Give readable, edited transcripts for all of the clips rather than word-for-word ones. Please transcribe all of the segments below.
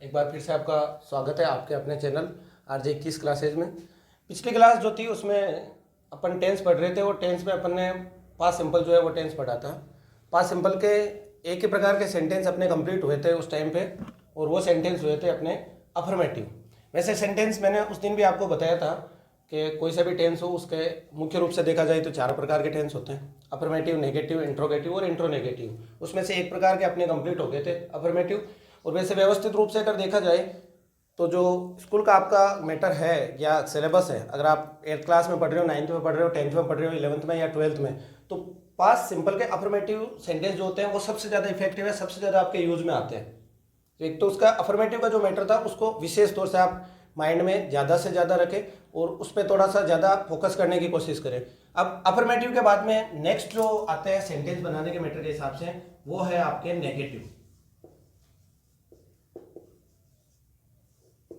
एक बार फिर से आपका स्वागत है आपके अपने चैनल RJ 21 क्लासेज में। पिछली क्लास जो थी उसमें अपन टेंस पढ़ रहे थे और टेंस में अपन ने पास्ट सिंपल जो है वो टेंस पढ़ा था। पास्ट सिंपल के एक ही प्रकार के सेंटेंस अपने कंप्लीट हुए थे उस टाइम पे और वो सेंटेंस हुए थे अपने अफर्मेटिव। वैसे सेंटेंस मैंने उस दिन भी आपको बताया था कि कोई सा भी टेंस हो उसके मुख्य रूप से देखा जाए तो 4 प्रकार के टेंस होते हैं, अफर्मेटिव, नेगेटिव, इंट्रोगेटिव और इंट्रोनेगेटिव। उसमें से एक प्रकार के अपने कंप्लीट हो गए थे अफर्मेटिव। और वैसे व्यवस्थित रूप से अगर देखा जाए तो जो स्कूल का आपका मैटर है या सिलेबस है, अगर आप 8th क्लास में पढ़ रहे हो, 9th में पढ़ रहे हो, 10th में पढ़ रहे हो, 11th में या 12th में, तो पास्ट सिंपल के अफर्मेटिव सेंटेंस जो होते हैं वो सबसे ज़्यादा इफेक्टिव है, सबसे ज़्यादा आपके यूज में आते हैं। तो एक तो उसका अफर्मेटिव का जो मैटर था उसको विशेष तौर से आप माइंड में ज़्यादा से ज़्यादा रखें और उस पर थोड़ा सा ज़्यादा फोकस करने की कोशिश करें। अब अफर्मेटिव के बाद में नेक्स्ट जो आते हैं सेंटेंस बनाने के मैटर के हिसाब से वो है आपके नेगेटिव।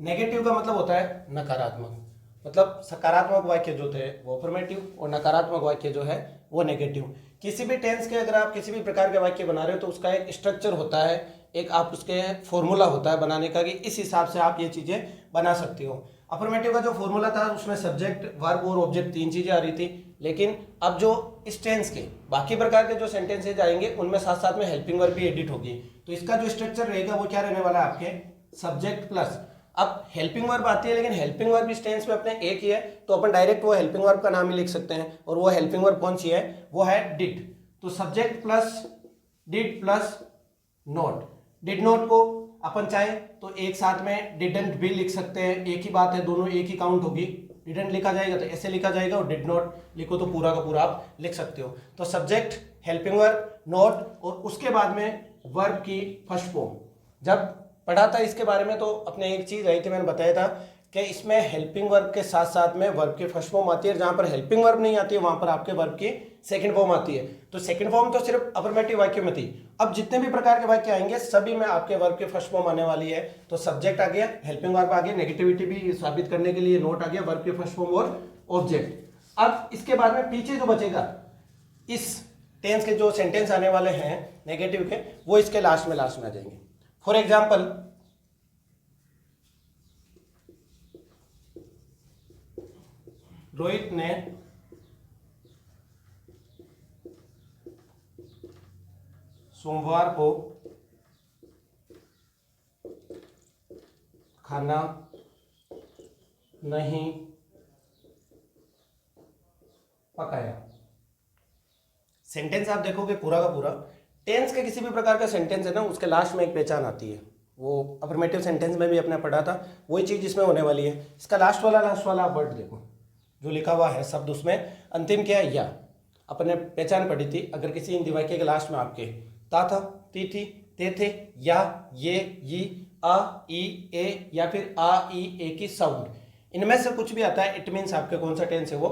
नेगेटिव का मतलब होता है नकारात्मक, मतलब सकारात्मक वाक्य जो थे वो अफर्मेटिव और नकारात्मक वाक्य जो है वो नेगेटिव। किसी भी टेंस के अगर आप किसी भी प्रकार के वाक्य बना रहे हो तो उसका एक स्ट्रक्चर होता है, एक आप उसके फॉर्मूला होता है बनाने का कि इस हिसाब से आप ये चीज़ें बना सकते हो। अफर्मेटिव का जो फॉर्मूला था उसमें सब्जेक्ट, वर्ब और ऑब्जेक्ट 3 चीज़ें आ रही थी, लेकिन अब जो इस टेंस के बाकी प्रकार के जो सेंटेंसेज आएंगे उनमें साथ साथ में हेल्पिंग वर्ब भी एडिट होगी। तो इसका जो स्ट्रक्चर रहेगा वो क्या रहने वाला है आपके सब्जेक्ट प्लस। अब हेल्पिंग वर्ब आती है लेकिन हेल्पिंग वर्ब इस टेंस में अपने एक ही है, तो अपन डायरेक्ट वो हेल्पिंग वर्ब का नाम ही लिख सकते हैं और वो हेल्पिंग वर्ब कौन सी है, वो है डिड। तो subject plus did plus not. Did not को अपन चाहे तो एक साथ में डिडंट भी लिख सकते हैं, एक ही बात है, दोनों एक ही काउंट होगी। डिडंट लिखा जाएगा तो ऐसे लिखा जाएगा और डिड नॉट लिखो तो पूरा का पूरा आप लिख सकते हो। तो सब्जेक्ट, हेल्पिंग वर्ब, नॉट और उसके बाद में वर्ब की फर्स्ट फॉर्म। जब पढ़ा था इसके बारे में तो अपने एक चीज आई थी, मैंने बताया था कि इसमें हेल्पिंग वर्ब के साथ साथ में वर्ब की फर्स्ट फॉर्म आती है, जहां पर हेल्पिंग वर्ब नहीं आती है वहां पर आपके वर्ब की सेकंड फॉर्म आती है। तो सेकंड फॉर्म तो सिर्फ अफर्मेटिव वाक्य में थी, अब जितने भी प्रकार के वाक्य आएंगे सभी में आपके वर्ब की फर्स्ट फॉर्म आने वाली है। तो सब्जेक्ट आ गया, हेल्पिंग वर्ब आ गया, नेगेटिविटी भी साबित करने के लिए नोट आ गया, वर्ब की फर्स्ट फॉर्म और ऑब्जेक्ट। अब इसके बाद में पीछे जो बचेगा इस टेंस के जो सेंटेंस आने वाले हैं नेगेटिव के, वो इसके लास्ट में आ जाएंगे। फॉर एग्जाम्पल, रोहित ने सोमवार को खाना नहीं पकाया। सेंटेंस आप देखोगे पूरा का पूरा, टेंस के किसी भी प्रकार का सेंटेंस है ना उसके लास्ट में एक पहचान आती है, वो अफर्मेटिव सेंटेंस में भी अपने पढ़ा था, वही चीज इसमें होने वाली है। इसका लास्ट वाला आप वर्ड देखो जो लिखा हुआ है शब्द, उसमें अंतिम क्या है, या। अपने पहचान पढ़ी थी, अगर किसी हिंदी वाक्य के लास्ट में आपके ता था, ती थी, ते थे, या, ये, आ, ई, ए या फिर आ, ई, ए की साउंड, इनमें से कुछ भी आता है, इट मीन्स आपके कौन सा टेंस है, वो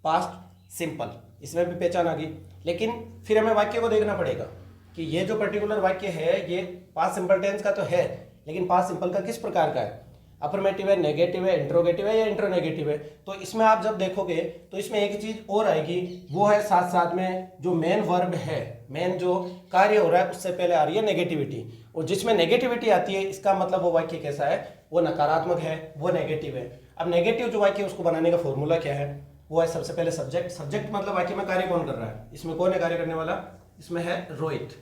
पास्ट सिंपल। इसमें भी पहचान आ गई, लेकिन फिर हमें वाक्य को देखना पड़ेगा कि ये जो पर्टिकुलर वाक्य है ये पास्ट सिंपल टेंस का तो है, लेकिन पास्ट सिंपल का किस प्रकार का है, अफर्मेटिव है, नेगेटिव है, इंट्रोगेटिव है या इंट्रोनेगेटिव है। तो इसमें आप जब देखोगे तो इसमें एक चीज और आएगी, वो है साथ साथ में जो मेन वर्ब है, मेन जो कार्य हो रहा है उससे पहले आ रही है नेगेटिविटी। और जिसमें नेगेटिविटी आती है इसका मतलब वो वाक्य कैसा है, वो नकारात्मक है, वो नेगेटिव है। अब नेगेटिव जो वाक्य उसको बनाने का फॉर्मूला क्या है, वो है सबसे पहले सब्जेक्ट। सब्जेक्ट मतलब वाक्य में कार्य कौन कर रहा है, इसमें कौन है कार्य करने वाला, इसमें है रोहित।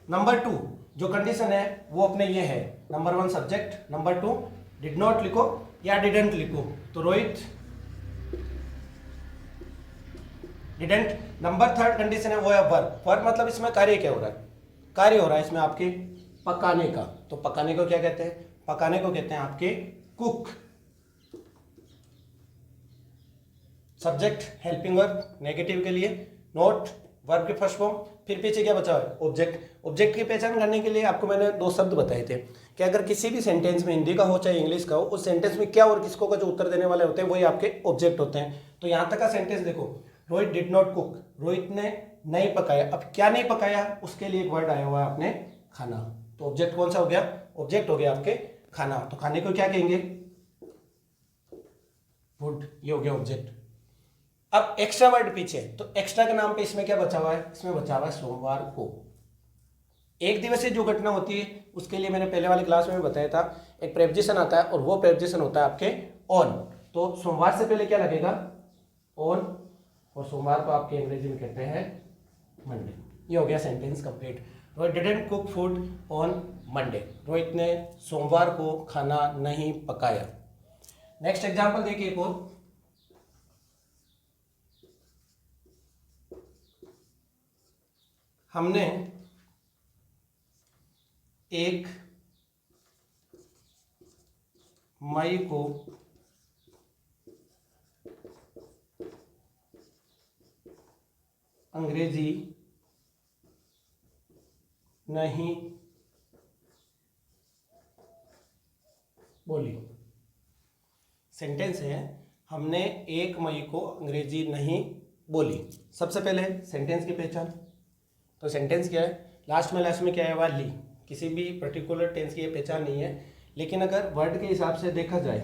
नंबर 2 जो कंडीशन है वो अपने ये है, number 1 subject, number 2 did not लिखो या डिडंट लिखो, तो रोहित डिडंट। नंबर 3 कंडीशन है वो है वर्ब। वर्ब मतलब इसमें कार्य क्या हो रहा है, कार्य हो रहा है इसमें आपके पकाने का, तो पकाने को क्या कहते हैं, पकाने को कहते हैं आपके cook. Subject helping verb negative के लिए, नोट वर्ब की फर्स्ट फॉर्म, फिर पीछे क्या बचा है, ऑब्जेक्ट। ऑब्जेक्ट की पहचान करने के लिए आपको मैंने 2 शब्द बताए थे कि अगर किसी भी सेंटेंस में, हिंदी का हो चाहे इंग्लिश का हो, उस सेंटेंस में क्या और किसको का जो उत्तर देने वाले होते हैं वही आपके ऑब्जेक्ट होते हैं। तो यहां तक का सेंटेंस देखो, Rohit did not cook, Rohit ने नहीं पकाया। अब क्या नहीं पकाया, उसके लिए एक वर्ड आया हुआ है आपने खाना, तो ऑब्जेक्ट कौन सा हो गया, ऑब्जेक्ट हो गया आपके खाना। तो खाने को क्या कहेंगे, फूड, ये हो गया ऑब्जेक्ट। अब एक्स्ट्रा वर्ड पीछे, तो एक्स्ट्रा के नाम पे इसमें क्या बचा हुआ है, इसमें बचा हुआ है सोमवार को। एक दिवसीय जो घटना होती है उसके लिए मैंने पहले वाली क्लास में भी बताया था, एक प्रेपोजिशन आता है और वो प्रेपोजिशन होता है आपके ऑन। तो सोमवार से पहले क्या लगेगा? ऑन, और सोमवार को आपके अंग्रेजी में कहते हैं मंडे। ये हो गया sentence complete. Rohit didn't cook food on Monday. Rohit ने सोमवार को खाना नहीं पकाया। नेक्स्ट एग्जाम्पल देखिए एक और। हमने 1 मई को अंग्रेजी नहीं बोली। सेंटेंस है हमने 1 मई को अंग्रेजी नहीं बोली। सबसे पहले सेंटेंस की पहचान। तो सेंटेंस क्या है? लास्ट में क्या है? हुआ ली। किसी भी पर्टिकुलर टेंस की ये पहचान नहीं है, लेकिन अगर वर्ड के हिसाब से देखा जाए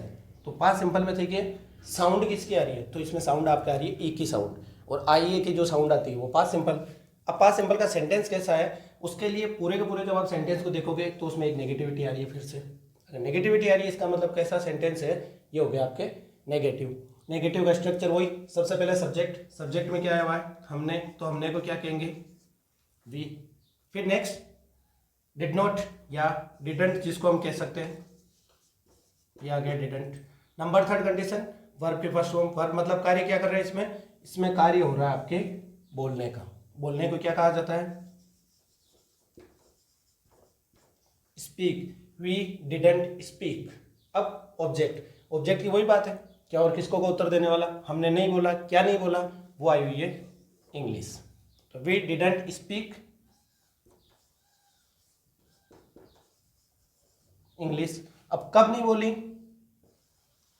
तो पास्ट सिंपल में देखिए साउंड किसकी आ रही है? तो इसमें साउंड आपका आ रही है ई की साउंड, और आई ए की जो साउंड आती है वो पास्ट सिंपल। अब पास्ट सिंपल का सेंटेंस कैसा है उसके लिए पूरे के पूरे जब आप सेंटेंस को देखोगे तो उसमें एक नेगेटिविटी आ रही है। फिर से अगर नेगेटिविटी आ रही है इसका मतलब कैसा सेंटेंस है? ये हो गया आपके नेगेटिव। नेगेटिव का स्ट्रक्चर वही, सबसे पहले सब्जेक्ट। सब्जेक्ट में क्या आया हुआ है? हमने। तो हमने को क्या कहेंगे? वी। फिर नेक्स्ट डिड नॉट या डिडंट, जिसको हम कह सकते हैं, ये आ गया डिडंट। नंबर 3 कंडीशन वर्ब के फर्स्ट फॉर्म। वर्ब मतलब कार्य क्या कर रहे हैं इसमें? इसमें कार्य हो रहा है आपके बोलने का। बोलने को क्या कहा जाता है? स्पीक। We didn't speak. अब ऑब्जेक्ट, ऑब्जेक्ट की वही बात है, क्या और किसको को उत्तर देने वाला? हमने नहीं बोला। क्या नहीं बोला? वो आई हुई है इंग्लिश। तो वी डिडंट स्पीक इंग्लिश। अब कब नहीं बोली?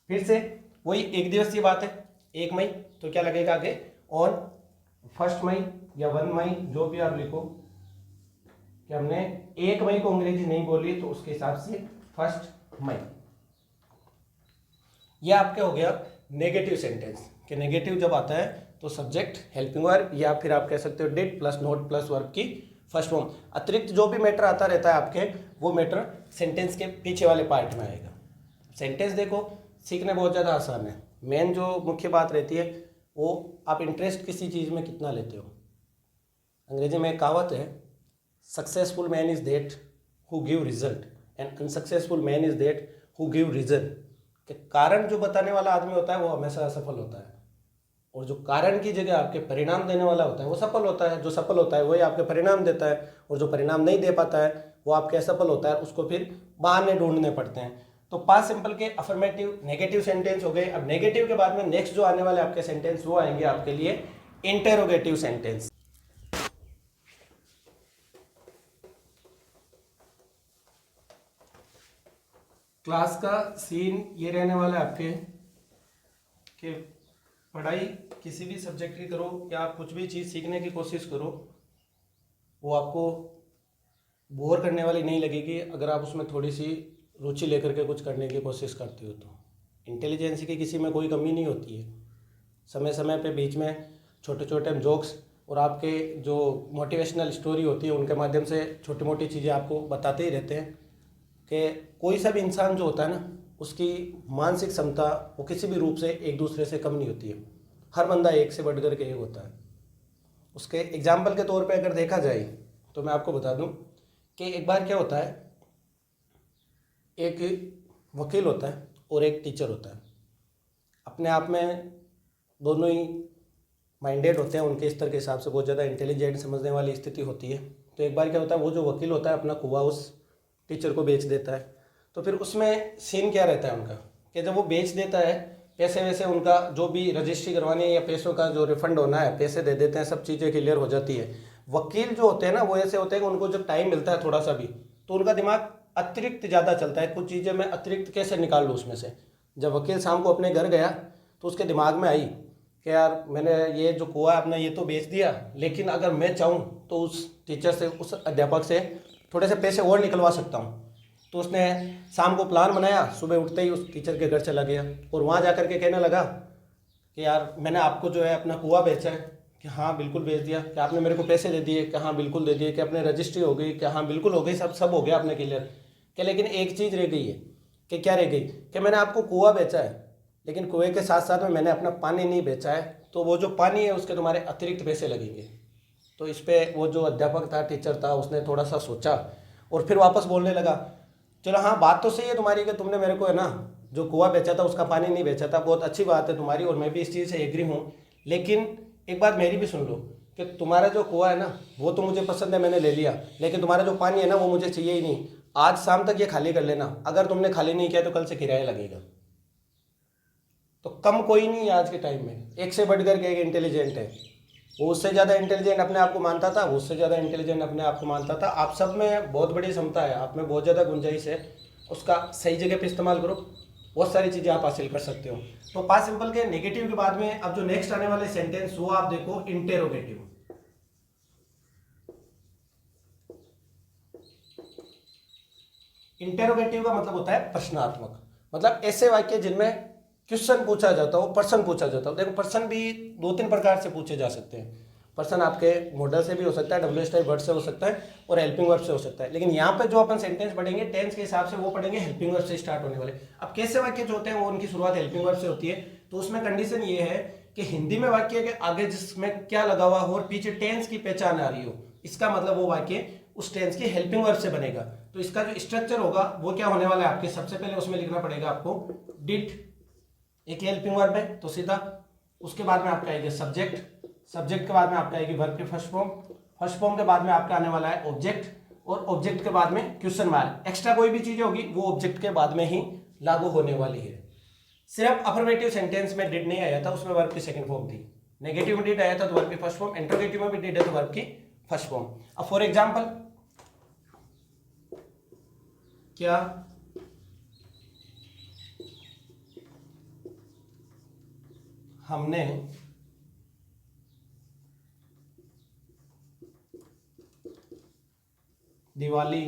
फिर से वही एक दिवसीय बात है, 1 मई। तो क्या लगेगा आगे? ऑन 1 मई या 1 मई, जो भी आप लिखो, कि हमने 1 मई को अंग्रेजी नहीं बोली, तो उसके हिसाब से 1 मई। यह आपके हो गया नेगेटिव सेंटेंस। कि नेगेटिव जब आता है तो सब्जेक्ट, हेल्पिंग वर्ब, या फिर आप कह सकते हो did plus not plus verb की फर्स्ट फॉर्म। अतिरिक्त जो भी मैटर आता रहता है आपके, वो मैटर सेंटेंस के पीछे वाले पार्ट में आएगा। सेंटेंस देखो सीखने बहुत ज़्यादा आसान है। मेन जो मुख्य बात रहती है वो आप इंटरेस्ट किसी चीज़ में कितना लेते हो। अंग्रेजी में एक कहावत है, successful man is that who give result and unsuccessful man is that who give reason. कि कारण जो बताने वाला आदमी होता है वो हमेशा असफल होता है, और जो कारण की जगह आपके परिणाम देने वाला होता है वो सफल होता है। जो सफल होता है वही आपके परिणाम देता है, और जो परिणाम नहीं दे पाता है वो आपके असफल होता है, उसको फिर बहाने ढूंढने पड़ते हैं। तो पास्ट सिंपल के अफर्मेटिव नेगेटिव सेंटेंस हो गए। अब नेगेटिव के बाद में नेक्स्ट जो आने वाले आपके सेंटेंस वो आएंगे आपके लिए इंटेरोगेटिव सेंटेंस। क्लास का सीन ये रहने वाला है आपके कि पढ़ाई किसी भी सब्जेक्ट की करो या आप कुछ भी चीज़ सीखने की कोशिश करो, वो आपको बोर करने वाली नहीं लगेगी अगर आप उसमें थोड़ी सी रुचि लेकर के कुछ करने की कोशिश करते हो। तो इंटेलिजेंस की किसी में कोई कमी नहीं होती है। समय समय पे बीच में छोटे छोटे जोक्स और आपके जो मोटिवेशनल स्टोरी होती है उनके माध्यम से छोटी मोटी चीज़ें आपको बताते ही रहते हैं कि कोई सा भी इंसान जो होता है ना, उसकी मानसिक क्षमता वो किसी भी रूप से एक दूसरे से कम नहीं होती है। हर बंदा एक से बढ़कर के एक होता है। उसके एग्जाम्पल के तौर पे अगर देखा जाए तो मैं आपको बता दूं कि एक बार क्या होता है, एक वकील होता है और एक टीचर होता है। अपने आप में दोनों ही माइंडेड होते हैं, उनके स्तर के हिसाब से बहुत ज़्यादा इंटेलिजेंट समझने वाली स्थिति होती है। तो एक बार क्या होता है, वो जो वकील होता है अपना कुआ उस टीचर को बेच देता है। तो फिर उसमें सीन क्या रहता है उनका कि जब वो बेच देता है, पैसे वैसे उनका जो भी रजिस्ट्री करवानी है या पैसों का जो रिफंड होना है पैसे दे देते हैं, सब चीज़ें क्लियर हो जाती है। वकील जो होते हैं ना वो ऐसे होते हैं कि उनको जब टाइम मिलता है थोड़ा सा भी, तो उनका दिमाग अतिरिक्त ज़्यादा चलता है। कुछ चीज़ें मैं अतिरिक्त कैसे निकाल लूँ उसमें से। जब वकील शाम को अपने घर गया तो उसके दिमाग में आई कि यार मैंने ये जो कुआ अपना ये तो बेच दिया, लेकिन अगर मैं चाहूँ तो उस टीचर से, उस अध्यापक से थोड़े से पैसे और निकलवा सकता हूँ। तो उसने शाम को प्लान बनाया, सुबह उठते ही उस टीचर के घर चला गया और वहाँ जा कर के कहने लगा कि यार मैंने आपको जो है अपना कुआ बेचा है, कि हाँ बिल्कुल भेज दिया, कि आपने मेरे को पैसे दे दिए, कि हाँ बिल्कुल दे दिए, कि अपने रजिस्ट्री हो गई, कि हाँ बिल्कुल हो गई, सब सब हो गया आपने क्लियर, कि लेकिन एक चीज़ रह गई है, कि क्या रह गई, कि मैंने आपको कुआं बेचा है, लेकिन कुएं के साथ साथ में मैंने अपना पानी नहीं बेचा है, तो वो जो पानी है उसके तुम्हारे अतिरिक्त पैसे लगेंगे। तो इस पर वो जो अध्यापक था, टीचर था, उसने थोड़ा सा सोचा और फिर वापस बोलने लगा, चलो हाँ बात तो सही है तुम्हारी कि तुमने मेरे को है ना जो कुआं बेचा था उसका पानी नहीं बेचा था, बहुत अच्छी बात है तुम्हारी और मैं भी इस चीज़ से एग्री हूँ, लेकिन एक बात मेरी भी सुन लो कि तुम्हारा जो कुआं है ना वो तो मुझे पसंद है, मैंने ले लिया, लेकिन तुम्हारा जो पानी है ना वो मुझे चाहिए ही नहीं, आज शाम तक ये खाली कर लेना, अगर तुमने खाली नहीं किया तो कल से किराया लगेगा। तो कम कोई नहीं है आज के टाइम में, एक से बढ़कर के एक इंटेलिजेंट है, वो उससे ज़्यादा इंटेलिजेंट अपने आप को मानता था, वो उससे ज़्यादा इंटेलिजेंट अपने आप को मानता था। आप सब में बहुत बड़ी क्षमता है, आप में बहुत ज़्यादा गुंजाइश है, उसका सही जगह पे इस्तेमाल करो, बहुत सारी चीज़ें आप हासिल कर सकते हो। तो पास्ट सिंपल के नेगेटिव के बाद में अब जो नेक्स्ट आने वाले सेंटेंस वो आप देखो इंटेरोगेटिव। इंटेरोगेटिव का मतलब होता है प्रश्नात्मक, मतलब ऐसे वाक्य जिनमें क्वेश्चन पूछा जाता हो, प्रश्न पूछा जाता हो। देखो प्रश्न भी दो तीन प्रकार से पूछे जा सकते हैं, प्रश्न आपके मॉडल से भी हो सकता है, डब्ल्यूएच टाइप वर्ड से हो सकता है और हेल्पिंग वर्ब से हो सकता है, लेकिन यहाँ पे जो अपन सेंटेंस पढ़ेंगे टेंस के हिसाब से वो पढ़ेंगे हेल्पिंग वर्ब से स्टार्ट होने वाले। अब कैसे वाक्य जो होते हैं वो उनकी शुरुआत हेल्पिंग वर्ब से होती है, तो उसमें कंडीशन ये है कि हिंदी में वाक्य के आगे जिसमें क्या लगा हुआ हो और पीछे टेंस की पहचान आ रही हो, इसका मतलब वो वाक्य उस टेंस की हेल्पिंग वर्ब से बनेगा। तो इसका जो स्ट्रक्चर होगा वो क्या होने वाला है आपके, सबसे पहले उसमें लिखना पड़ेगा आपको डिड, एक हेल्पिंग वर्ब है तो सीधा, उसके बाद में आपका आएगा सब्जेक्ट, सब्जेक्ट के बाद में आपका आएगी वर्ब की फर्स्ट फॉर्म, फर्स्ट फॉर्म के बाद में आपका आने वाला है ऑब्जेक्ट, और ऑब्जेक्ट के बाद में क्वेश्चन मार्क, एक्स्ट्रा कोई भी चीज होगी वो ऑब्जेक्ट के बाद में ही लागू होने वाली है। सिर्फ अफर्मेटिव सेंटेंस में डिड नहीं आया था, उसमें वर्ब की सेकंड फॉर्म थी, नेगेटिव में डिड आया था तो वर्ब की फर्स्ट फॉर्म, इंट्रोगेटिव में भी डिड है तो वर्ब की फर्स्ट फॉर्म। अब फॉर एग्जाम्पल, क्या हमने दिवाली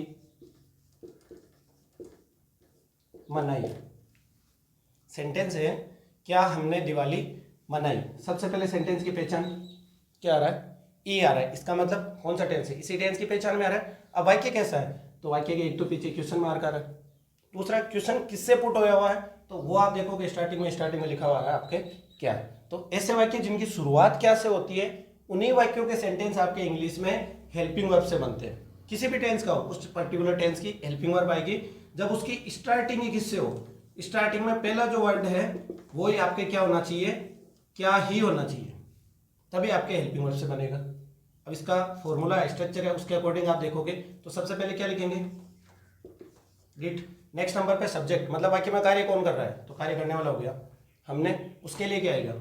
मनाई, सेंटेंस है क्या हमने दिवाली मनाई। सबसे पहले सेंटेंस की पहचान क्या आ रहा है, ई आ रहा है, इसका मतलब कौन सा टेंस है, इसी टेंस की पहचान में आ रहा है। अब वाक्य कैसा है, तो वाक्य के एक तो पीछे क्वेश्चन मार्क आ रहा है, दूसरा क्वेश्चन किससे पुट होया हुआ है, तो वो आप देखोगे स्टार्टिंग में लिखा हुआ है आपके क्या। तो ऐसे वाक्य जिनकी शुरुआत क्या से होती है उन्हीं वाक्यों के सेंटेंस आपके इंग्लिश में हेल्पिंग वर्ब से बनते हैं। किसी भी टेंस का हो, उस पर्टिकुलर टेंस की हेल्पिंग वर्ब आएगी जब उसकी स्टार्टिंग ही किससे हो, स्टार्टिंग में पहला जो वर्ड है वो ही आपके क्या होना चाहिए, क्या ही होना चाहिए, तभी आपके हेल्पिंग वर्ब से बनेगा। अब इसका फॉर्मूला स्ट्रक्चर है उसके अकॉर्डिंग आप देखोगे, तो सबसे पहले क्या लिखेंगे डिड, नेक्स्ट नंबर पे सब्जेक्ट, मतलब वाक्य में कार्य कौन कर रहा है, तो कार्य करने वाला हो गया हमने, उसके लिए क्या आएगा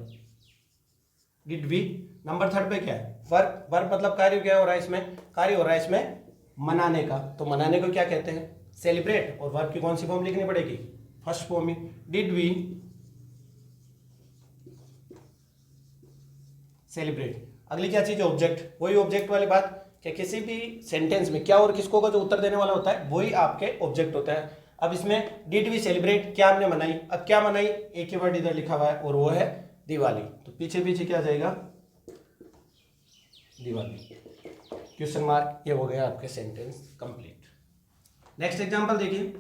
डिड वी। नंबर थर्ड पे क्या है वर्ब, वर्ब मतलब कार्य क्या हो रहा है इसमें, कार्य हो रहा है इसमें मनाने का, तो मनाने को क्या कहते हैं सेलिब्रेट, और वर्ब की कौन सी फॉर्म लिखनी पड़ेगी फर्स्ट फॉर्म ही, डिड वी सेलिब्रेट। अगली क्या चीज है ऑब्जेक्ट, वही ऑब्जेक्ट वाली बात कि किसी भी सेंटेंस में क्या और किसको का जो उत्तर देने वाला होता है वही आपके ऑब्जेक्ट होता है। अब इसमें डिड वी सेलिब्रेट, क्या हमने मनाई, अब क्या मनाई, एक ही वर्ड इधर लिखा हुआ है और वो है दिवाली, तो पीछे पीछे क्या जाएगा दिवाली, क्वेश्चन मार्क, ये हो गया आपके सेंटेंस कंप्लीट। नेक्स्ट एग्जांपल देखिए,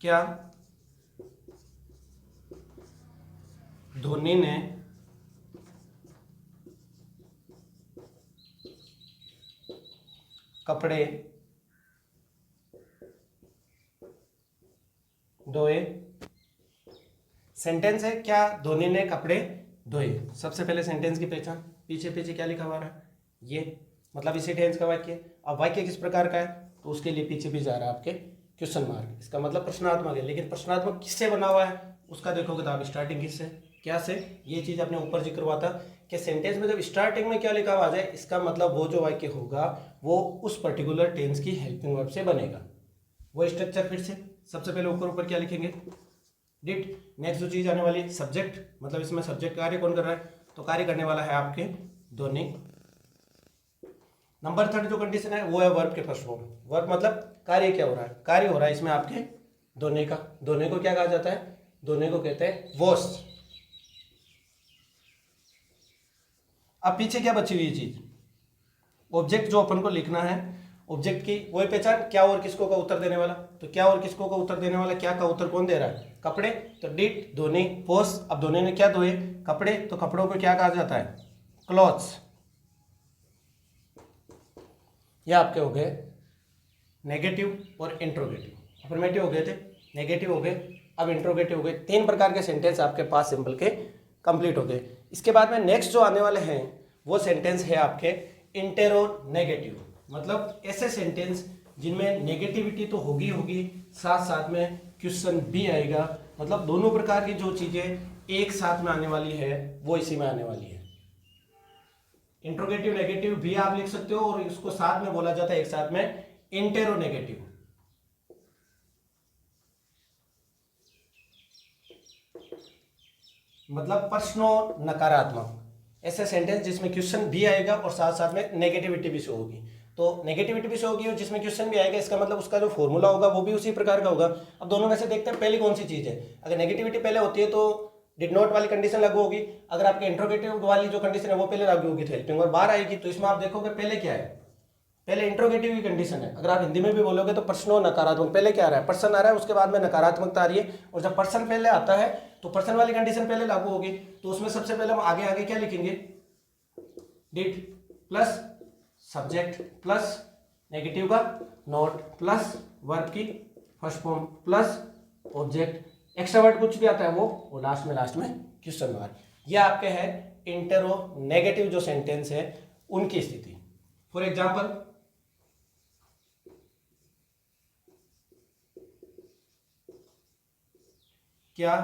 क्या धोनी ने कपड़े धोए, सेंटेंस है क्या धोनी ने कपड़े धोए। सबसे पहले सेंटेंस की पहचान, पीछे पीछे क्या लिखा हुआ है ये, मतलब इसी टेंस का वाक्य। अब वाक्य किस प्रकार का है, तो उसके लिए पीछे भी जा रहा है आपके क्वेश्चन मार्क, इसका मतलब प्रश्नात्मक है, लेकिन प्रश्नात्मक किससे बना हुआ है उसका देखोगे तो आप स्टार्टिंग किससे क्या से, ये चीज आपने ऊपर जिक्र हुआ था कि सेंटेंस में जब स्टार्टिंग में क्या लिखा हुआ जाए इसका मतलब वो जो वाक्य होगा वो उस पर्टिकुलर टेंस की हेल्पिंग वर्ब से बनेगा। वो स्ट्रक्चर फिर से, सबसे पहले ऊपर ऊपर क्या लिखेंगे डिड, नेक्स्ट जो चीज आने वाली सब्जेक्ट, मतलब इसमें सब्जेक्ट कार्य कौन कर रहा है, तो कार्य करने वाला है आपके धोनी। नंबर थर्ड जो कंडीशन है वो है वर्ब के फर्स्ट फॉर्म, वर्ब मतलब कार्य क्या हो रहा है, कार्य हो रहा है इसमें आपके धोने का, धोने को क्या कहा जाता है धोने को कहते हैं वॉश। अब पीछे क्या बची हुई चीज, ऑब्जेक्ट जो अपन को लिखना है, ऑब्जेक्ट की वही पहचान, क्या और किसको का उत्तर देने वाला। तो क्या और किसको का उत्तर देने वाला, क्या का उत्तर कौन दे रहा है, कपड़े। तो डिड धोने वॉश, अब धोने ने क्या धोए, कपड़े, तो कपड़ों को क्या कहा जाता है, क्लॉथ्स। ये आपके हो गए नेगेटिव और इंट्रोगेटिव। अफर्मेटिव हो गए थे, नेगेटिव हो गए, अब इंट्रोगेटिव हो गए। 3 प्रकार के सेंटेंस आपके पास सिंपल के कंप्लीट हो गए। इसके बाद में नेक्स्ट जो आने वाले हैं वो सेंटेंस है आपके इंटेरोनेगेटिव, मतलब ऐसे सेंटेंस जिनमें नेगेटिविटी तो होगी होगी, साथ साथ में क्वेश्चन भी आएगा। मतलब दोनों प्रकार की जो चीजें एक साथ में आने वाली है वो इसी में आने वाली है। इंट्रोगेटिव नेगेटिव भी आप लिख सकते हो और इसको साथ में बोला जाता है एक साथ में इंटेरोनेगेटिव। मतलब प्रश्नो नकारात्मक, ऐसे सेंटेंस जिसमें क्वेश्चन भी आएगा और साथ साथ में नेगेटिविटी भी शो होगी। तो नेगेटिविटी भी शो होगी और जिसमें क्वेश्चन भी आएगा, इसका मतलब उसका जो फॉर्मूला होगा वो भी उसी प्रकार का होगा। अब दोनों में से देखते हैं पहली कौन सी चीज है। अगर नेगेटिविटी पहले होती है तो डिड नॉट वाली कंडीशन लागू होगी, अगर आपके इंट्रोगेटिव वाली जो कंडीशन है वो पहले लागू होगी तो हेल्पिंग और बाहर आएगी। तो इसमें आप देखोगे पहले क्या है, पहले इंट्रोगेटिव की कंडीशन है। अगर आप हिंदी में भी बोलोगे तो प्रश्नो नकारात्मक, पहले क्या आ रहा है, पर्सन आ रहा है, उसके बाद में नकारात्मकता आ रही है। और जब पर्सन पहले आता है तो पर्सन वाली कंडीशन पहले लागू होगी। तो उसमें सबसे पहले हम आगे आगे क्या लिखेंगे, did plus subject plus negative का नॉट प्लस वर्ब की first form plus object, extra word कुछ भी आता है वो लास्ट में क्वेश्चन मार्क। ये आपके है इंटेरोनेगेटिव जो सेंटेंस है उनकी स्थिति। फॉर एग्जाम्पल, क्या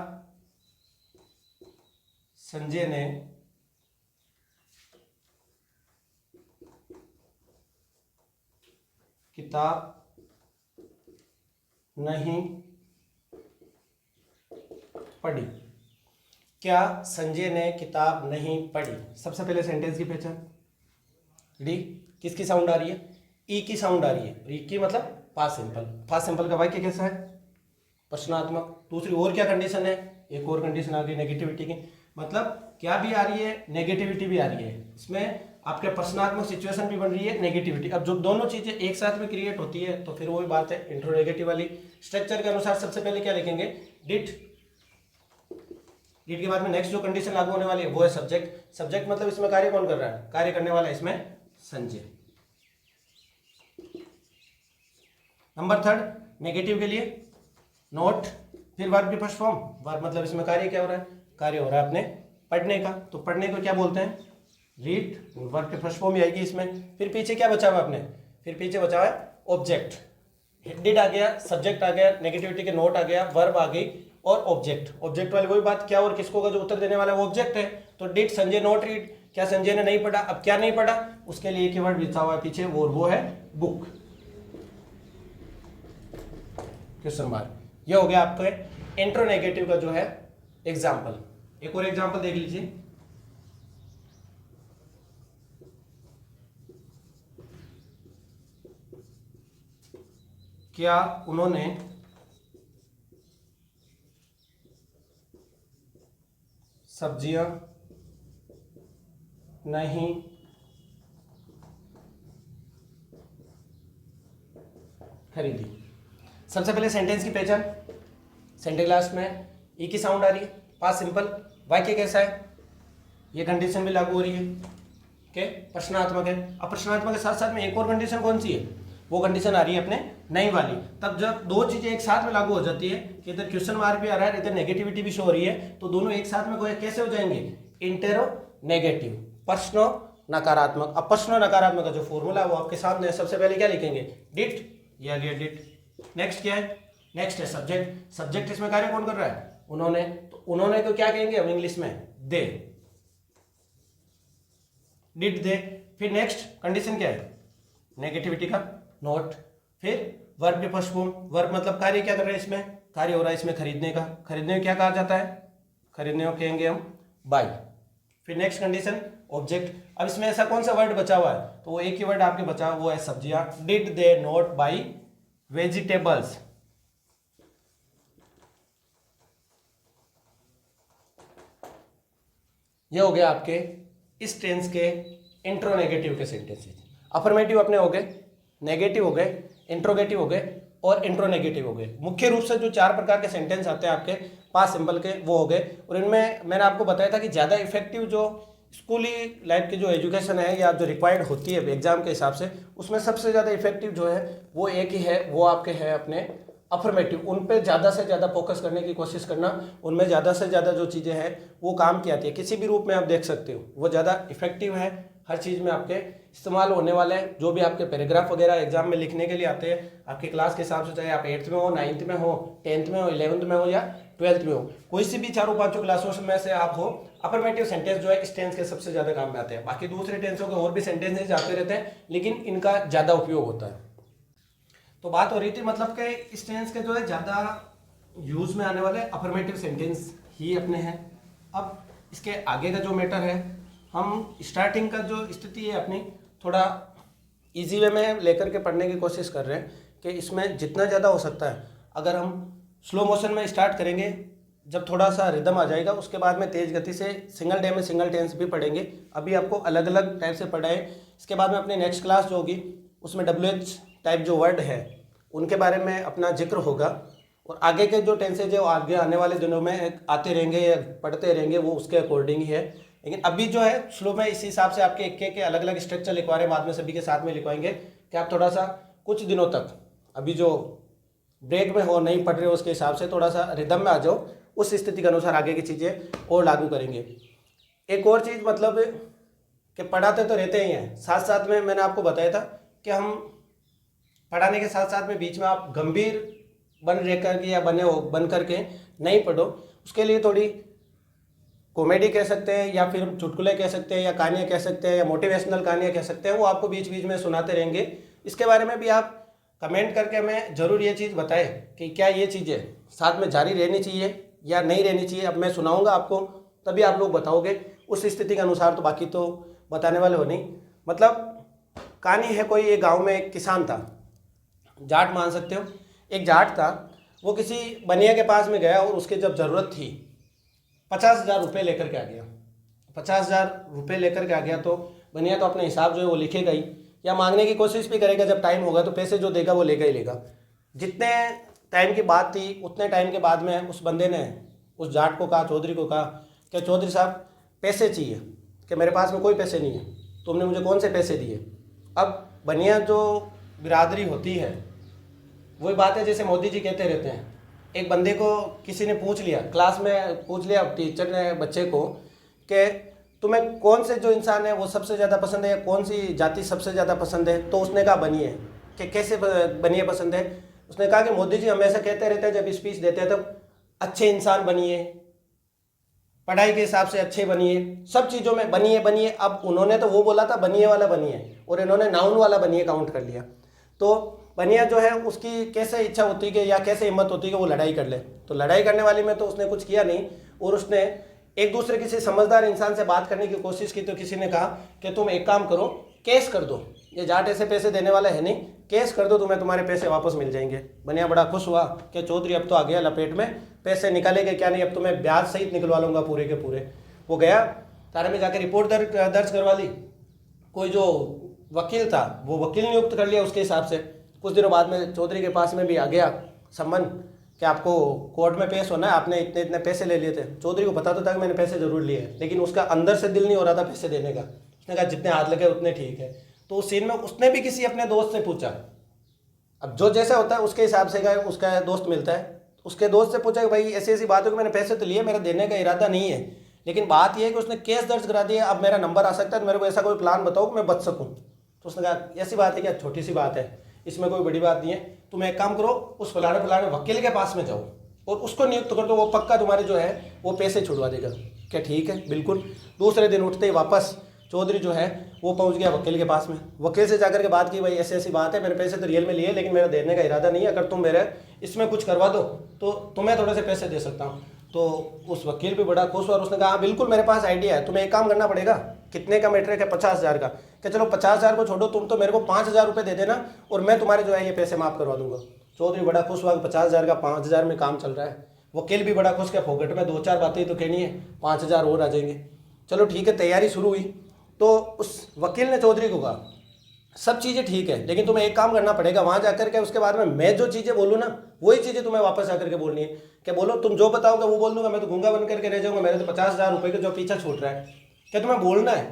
संजय ने किताब नहीं पढ़ी, क्या संजय ने किताब नहीं पढ़ी। सबसे पहले सेंटेंस की पहचान, डी किसकी साउंड आ रही है, ई की साउंड आ रही है। ई की मतलब पास्ट सिंपल, पास्ट सिंपल का वाक्य कैसा है, प्रश्नात्मक। दूसरी और क्या कंडीशन है, एक और कंडीशन आ गई नेगेटिविटी की, मतलब क्या भी आ रही है, नेगेटिविटी भी आ रही है। इसमें आपके प्रश्नात्मक सिचुएशन भी बन रही है, नेगेटिविटी। अब जो दोनों चीजें एक साथ में क्रिएट होती है तो फिर वही बात है इंट्रोनेगेटिव वाली। स्ट्रक्चर के अनुसार सबसे पहले क्या लिखेंगे, डिड, डिड के बाद में नेक्स्ट जो कंडीशन लागू होने वाली है वो है सब्जेक्ट। सब्जेक्ट मतलब इसमें कार्य कौन कर रहा है, कार्य करने वाला है इसमें संजय। नंबर 3 नेगेटिव के लिए नोट, फिर वर्ब की फर्स्ट फॉर्म, वर्ब मतलब इसमें कार्य क्या हो रहा है, कार्य हो रहा है अपने पढ़ने का। तो पढ़ने को क्या बोलते हैं, रीड, वर्ब की फर्स्ट फॉर्म भी आएगी इसमें। फिर पीछे क्या बचा हुआ है अपने, फिर पीछे बचा हुआ है ऑब्जेक्ट। डिड आ गया, सब्जेक्ट आ गया, नेगेटिविटी के नोट आ गया, वर्ब आ गई और ऑब्जेक्ट। ऑब्जेक्ट वाली वही बात, क्या और किसको का जो उत्तर देने वाला है वो ऑब्जेक्ट है। तो डिड संजय नोट रीड, क्या संजय ने नहीं पढ़ा। अब क्या नहीं पढ़ा, उसके लिए कीवर्ड बिछा हुआ है पीछे, वो है बुक, क्वेश्चन मार्क। ये हो गया आपके इंट्रोनेगेटिव का जो है एग्जाम्पल। एक और एग्जाम्पल देख लीजिए, क्या उन्होंने सब्जियां नहीं खरीदी। सबसे पहले सेंटेंस की पहचान, सेंटेंस लास्ट में ई की साउंड आ रही है, पास्ट सिंपल। वाक्य कैसा है, ये कंडीशन भी लागू हो रही है, ओके, प्रश्नात्मक है। अब प्रश्नात्मक के साथ साथ में एक और कंडीशन कौन सी है, वो कंडीशन आ रही है अपने नई वाली। तब जब दो चीजें एक साथ में लागू हो जाती है कि इधर क्वेश्चन मार्क भी आ रहा है, इधर नेगेटिविटी भी शो हो रही है, तो दोनों एक साथ में कैसे हो जाएंगे, इंटेरोनेगेटिव, प्रश्नो नकारात्मक। अब प्रश्नो नकारात्मक का जो फॉर्मूला है वो आपके सामने है। सबसे पहले क्या लिखेंगे, डिड, ये आ गया डिड। नेक्स्ट क्या है, नेक्स्ट है सब्जेक्ट। सब्जेक्ट इसमें कार्य कौन कर रहा है, उन्होंने। तो उन्होंने को क्या कहेंगे हम इंग्लिश में, दे, डिड दे। फिर नेक्स्ट कंडीशन क्या है, नेगेटिविटी का नोट, फिर वर्ब के फर्स्ट फॉर्म, वर्ब मतलब कार्य क्या कर रहे हैं, इसमें कार्य हो रहा है इसमें खरीदने का। खरीदने को क्या कहा जाता है, खरीदने को कहेंगे हम बाय। फिर नेक्स्ट कंडीशन ऑब्जेक्ट। अब इसमें ऐसा कौन सा वर्ड बचा हुआ है, तो वो एक ही वर्ड आपके बचा हुआ, वो है सब्जियां। Did they not by vegetables, ये हो गया आपके इस टेंस के इंट्रोनेगेटिव के सेंटेंसेस। अफर्मेटिव अपने हो गए, नेगेटिव हो गए, इंट्रोगेटिव हो गए और इंट्रोनेगेटिव हो गए। मुख्य रूप से जो 4 प्रकार के सेंटेंस आते हैं आपके पास्ट सिंपल के वो हो गए। और इनमें मैंने आपको बताया था कि ज़्यादा इफेक्टिव जो स्कूली लाइफ की जो एजुकेशन है या जो रिक्वायर्ड होती है एग्जाम के हिसाब से, उसमें सबसे ज़्यादा इफेक्टिव जो है वो एक ही है, वो आपके है अपने अफर्मेटिव। उन पे ज़्यादा से ज़्यादा फोकस करने की कोशिश करना, उनमें ज़्यादा से ज़्यादा जो चीज़ें हैं वो काम की आती है। किसी भी रूप में आप देख सकते हो वो ज़्यादा इफेक्टिव है, हर चीज़ में आपके इस्तेमाल होने वाले हैं। जो भी आपके पैराग्राफ वगैरह एग्जाम में लिखने के लिए आते हैं आपके क्लास के हिसाब से, चाहे आप 8th में हो, 9th में हो, 10th में हो, 11th में हो या 12th में हो, कोई सी भी 4-5 क्लासों में से आप हो, अफर्मेटिव सेंटेंस जो है इस टेंस के सबसे ज़्यादा काम में आते हैं। बाकी दूसरे टेंसों के और भी सेंटेंसेज आते रहते हैं लेकिन इनका ज़्यादा उपयोग होता है। तो बात हो रही थी मतलब कि इस टेंस के जो है ज़्यादा यूज में आने वाले अफर्मेटिव सेंटेंस ही अपने हैं। अब इसके आगे का जो मैटर है, हम स्टार्टिंग का जो स्थिति है अपनी थोड़ा इजी वे में लेकर के पढ़ने की कोशिश कर रहे हैं कि इसमें जितना ज़्यादा हो सकता है अगर हम स्लो मोशन में स्टार्ट करेंगे, जब थोड़ा सा रिदम आ जाएगा उसके बाद में तेज़ गति से सिंगल डे में सिंगल टेंस भी पढ़ेंगे। अभी आपको अलग अलग टाइप से पढ़ाएं, इसके बाद में अपनी नेक्स्ट क्लास जो होगी उसमें WH टाइप जो वर्ड है उनके बारे में अपना जिक्र होगा। और आगे के जो टेंसेज है वो आगे आने वाले दिनों में आते रहेंगे या पढ़ते रहेंगे, वो उसके अकॉर्डिंग ही है। लेकिन अभी जो है स्लो में इस हिसाब से आपके एक के अलग अलग स्ट्रक्चर लिखवा रहे हैं, बाद में सभी के साथ में लिखवाएंगे कि आप थोड़ा सा कुछ दिनों तक अभी जो ब्रेक में हो नहीं पढ़ रहे हो उसके हिसाब से थोड़ा सा रिदम में आ जाओ, उस स्थिति के अनुसार आगे की चीज़ें और लागू करेंगे। एक और चीज़ मतलब कि पढ़ाते तो रहते ही हैं, साथ साथ में मैंने आपको बताया था कि हम पढ़ाने के साथ साथ में बीच में आप गंभीर बन रह करके या बन करके नहीं पढ़ो। उसके लिए थोड़ी कॉमेडी कह सकते हैं या फिर चुटकुले कह सकते हैं या कहानियाँ कह सकते हैं या मोटिवेशनल कहानियाँ कह सकते हैं, वो आपको बीच बीच में सुनाते रहेंगे। इसके बारे में भी आप कमेंट करके हमें ज़रूर ये चीज़ बताएं कि क्या ये चीज़ें साथ में जारी रहनी चाहिए या नहीं रहनी चाहिए। अब मैं सुनाऊंगा आपको, तभी आप लोग बताओगे उस स्थिति के अनुसार, तो बाकी तो बताने वाले हो नहीं। मतलब कहानी है, कोई एक गाँव में एक किसान था, जाट मान सकते हो। एक जाट था, वो किसी बनिया के पास में गया और उसके जब ज़रूरत थी 50,000 रुपये लेकर के आ गया। 50,000 रुपये लेकर के आ गया तो बनिया तो अपने हिसाब जो है वो लिखेगा ही या मांगने की कोशिश भी करेगा, जब टाइम होगा तो पैसे जो देगा वो लेगा ही लेगा। जितने टाइम की बात थी उतने टाइम के बाद में उस बंदे ने उस जाट को कहा, चौधरी को कहा कि चौधरी साहब पैसे चाहिए, कि मेरे पास में कोई पैसे नहीं है, तुमने मुझे कौन से पैसे दिए। अब बनिया जो बिरादरी होती है वही बात है जैसे मोदी जी कहते रहते हैं, एक बंदे को किसी ने पूछ लिया, क्लास में पूछ लिया टीचर ने बच्चे को कि तुम्हें कौन से जो इंसान है वो सबसे ज़्यादा पसंद है या कौन सी जाति सबसे ज़्यादा पसंद है, तो उसने कहा बनिए। कि कैसे बनिए पसंद है? उसने कहा कि मोदी जी हमेशा कहते रहते हैं जब स्पीच देते हैं तब अच्छे इंसान बनिए, पढ़ाई के हिसाब से अच्छे बनिए, सब चीज़ों में बनिए बनिए। अब उन्होंने तो वो बोला था बनिए वाला बनिए और इन्होंने नाउन वाला बनिए काउंट कर लिया। तो बनिया जो है उसकी कैसे इच्छा होती है कि या कैसे हिम्मत होती है कि वो लड़ाई कर ले, तो लड़ाई करने वाली में तो उसने कुछ किया नहीं। और उसने एक दूसरे किसी समझदार इंसान से बात करने की कोशिश की तो किसी ने कहा कि तुम एक काम करो, केस कर दो, ये जाट ऐसे पैसे देने वाला है नहीं, केस कर दो, तुम्हें तुम्हारे पैसे वापस मिल जाएंगे। बनिया बड़ा खुश हुआ कि चौधरी अब तो आ गया लपेट में, पैसे निकालेंगे क्या नहीं, अब तो मैं ब्याज सहित निकलवा लूँगा पूरे के पूरे। वो गया थाने में जाकर रिपोर्ट दर्ज करवा ली। कोई जो वकील था वो वकील नियुक्त कर लिया उसके हिसाब से। कुछ दिनों बाद में चौधरी के पास में भी आ गया सम्मन कि आपको कोर्ट में पेश होना है, आपने इतने इतने पैसे ले लिए थे। चौधरी को पता तो था कि मैंने पैसे जरूर लिए हैं, लेकिन उसका अंदर से दिल नहीं हो रहा था पैसे देने का। उसने कहा जितने हाथ लगे उतने ठीक है। तो उस सीन में उसने भी किसी अपने दोस्त से पूछा, अब जो जैसा होता है उसके हिसाब से उसका दोस्त मिलता है, उसके दोस्त से पूछा कि भाई ऐसी ऐसी बात है कि मैंने पैसे तो लिए, मेरा देने का इरादा नहीं है, लेकिन बात यह है कि उसने केस दर्ज करा दिया, अब मेरा नंबर आ सकता है, तो मेरे को ऐसा कोई प्लान बताओ कि मैं बच सकूँ। तो उसने कहा ऐसी बात है क्या, छोटी सी बात है, इसमें कोई बड़ी बात नहीं है, तुम एक काम करो उस फलाने वकील के पास में जाओ और उसको नियुक्त कर दो, वो पक्का तुम्हारे जो है वो पैसे छुड़वा देगा। क्या ठीक है, बिल्कुल। दूसरे दिन उठते ही वापस चौधरी जो है वो पहुंच गया वकील के पास में। वकील से जाकर के बात की, भाई ऐसी ऐसी बात है, मेरे पैसे तो रियल में लिए लेकिन मेरा देने का इरादा नहीं है, अगर तुम मेरे इसमें कुछ करवा दो तो तुम्हें थोड़े से पैसे दे सकता हूँ। तो उस वकील भी बड़ा खुश हुआ और उसने कहा हाँ बिल्कुल मेरे पास आइडिया है, तुम्हें एक काम करना पड़ेगा। कितने का मैट्रिक है? 50,000 का। क्या चलो 50,000 को छोड़ो, तुम तो मेरे को 5,000 रुपये दे देना और मैं तुम्हारे जो है ये पैसे माफ़ करवा दूंगा। चौधरी बड़ा खुश हुआ कि 50,000 का 5,000 में काम चल रहा है। वकील भी बड़ा खुश, क्या फोकट में 2-4 बातें तो कहनी है, 5,000 और आ जाएंगे। चलो ठीक है, तैयारी शुरू हुई तो उस वकील ने चौधरी को कहा सब चीज़ें ठीक है, लेकिन तुम्हें एक काम करना पड़ेगा, वहाँ जाकर के उसके बाद में मैं जो चीज़ें बोलूँ ना वही चीज़ें तुम्हें वापस आकर के बोलनी है। क्या बोलो, तुम जो बताओगे वो बोल दूंगा, मैं तो गूंगा बन करके रह जाऊंगा, मेरे तो 50,000 रुपये का जो पीछा छूट रहा है। क्या तुम्हें बोलना है,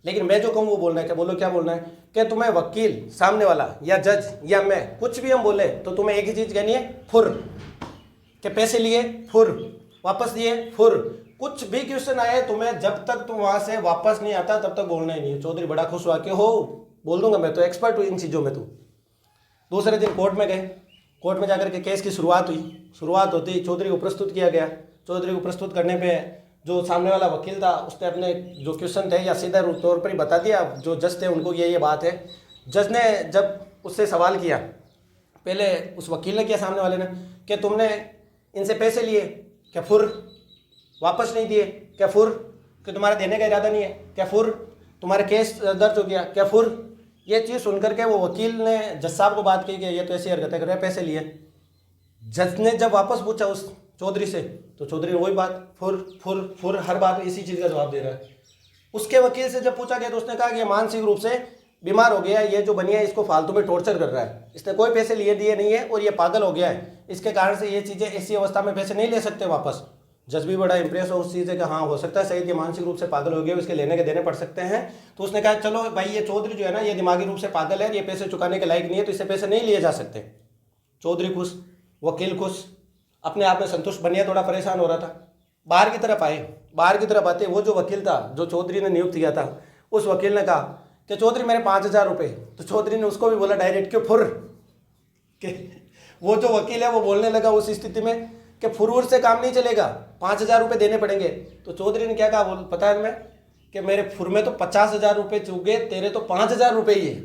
लेकिन मैं जो कहूँ वो बोलना है। क्या बोलो, क्या बोलना है? क्या तुम्हें वकील सामने वाला या जज या मैं कुछ भी हम बोले तो तुम्हें एक ही चीज़ कहनी है, फुर। क्या पैसे लिए, फुर। वापस दिए, फुर। कुछ भी क्वेश्चन आए तुम्हें, जब तक तुम वहाँ से वापस नहीं आता तब तक बोलना ही नहीं है। चौधरी बड़ा खुश हुआ कि हो बोल दूंगा, मैं तो एक्सपर्ट हूँ इन चीज़ों में। तो दूसरे दिन कोर्ट में गए, कोर्ट में जाकर के केस की शुरुआत हुई। शुरुआत होती ही चौधरी को प्रस्तुत किया गया। चौधरी को प्रस्तुत करने पे जो सामने वाला वकील था उसने अपने जो क्वेश्चन थे या सीधा तौर पर ही बता दिया जो जज थे उनको, ये बात है। जज ने जब उससे सवाल किया, पहले उस वकील ने किया सामने वाले ने, कि तुमने इनसे पैसे लिए, क्या फुर। वापस नहीं दिए, क्या फुर। कि तुम्हारा देने का इरादा नहीं है, क्या फुर। तुम्हारा केस दर्ज हो गया, क्या फुर। ये चीज़ सुनकर के वो वकील ने जज साहब को बात की कि ये तो ऐसी हरकतें कर रहे हैं, पैसे लिए। जज ने जब वापस पूछा उस चौधरी से तो चौधरी वही बात, फुर फुर फुर, हर बात इसी चीज़ का जवाब दे रहा है। उसके वकील से जब पूछा गया तो उसने कहा कि ये मानसिक रूप से बीमार हो गया है, ये जो बनिया इसको फालतू में टॉर्चर कर रहा है, इसने कोई पैसे लिए दिए नहीं है और ये पागल हो गया है, इसके कारण से ये चीज़ें ऐसी अवस्था में पैसे नहीं ले सकते वापस। जज भी बड़ा इंप्रेस हो उस चीज़ से कि हाँ हो सकता है सही, ये मानसिक रूप से पागल हो गया, इसके लेने के देने पड़ सकते हैं। तो उसने कहा चलो भाई ये चौधरी जो है ना ये दिमागी रूप से पागल है, ये पैसे चुकाने के लायक नहीं है, तो इससे पैसे नहीं लिए जा सकते। चौधरी खुश, वकील खुश, अपने आप में संतुष्ट। बनिया थोड़ा परेशान हो रहा था। बाहर की तरफ आए, बाहर की तरफ आते वो जो वकील था जो चौधरी ने नियुक्त किया था, उस वकील ने कहा कि चौधरी मेरे 5,000 रुपये। तो चौधरी ने उसको भी बोला डायरेक्ट क्यों फुर। कि वो जो वकील है वो बोलने लगा उस स्थिति में कि फुरवुर से काम नहीं चलेगा, 5,000 रुपये देने पड़ेंगे। तो चौधरी ने क्या कहा, बोल पता है तुम्हें कि मेरे फुर में तो 50,000 रुपये चूक गए, तेरे तो 5,000 रुपये ही है।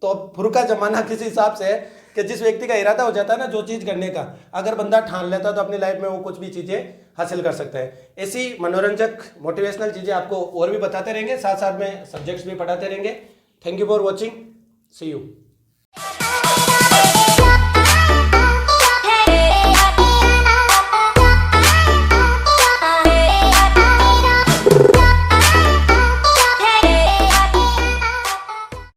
तो अब फुर का जमाना किस हिसाब से है कि जिस व्यक्ति का इरादा हो जाता है ना जो चीज़ करने का, अगर बंदा ठान लेता है तो अपनी लाइफ में वो कुछ भी चीज़ें हासिल कर सकता है। ऐसी मनोरंजक मोटिवेशनल चीज़ें आपको और भी बताते रहेंगे, साथ साथ में सब्जेक्ट्स भी पढ़ाते रहेंगे। Thank you for watching, see you.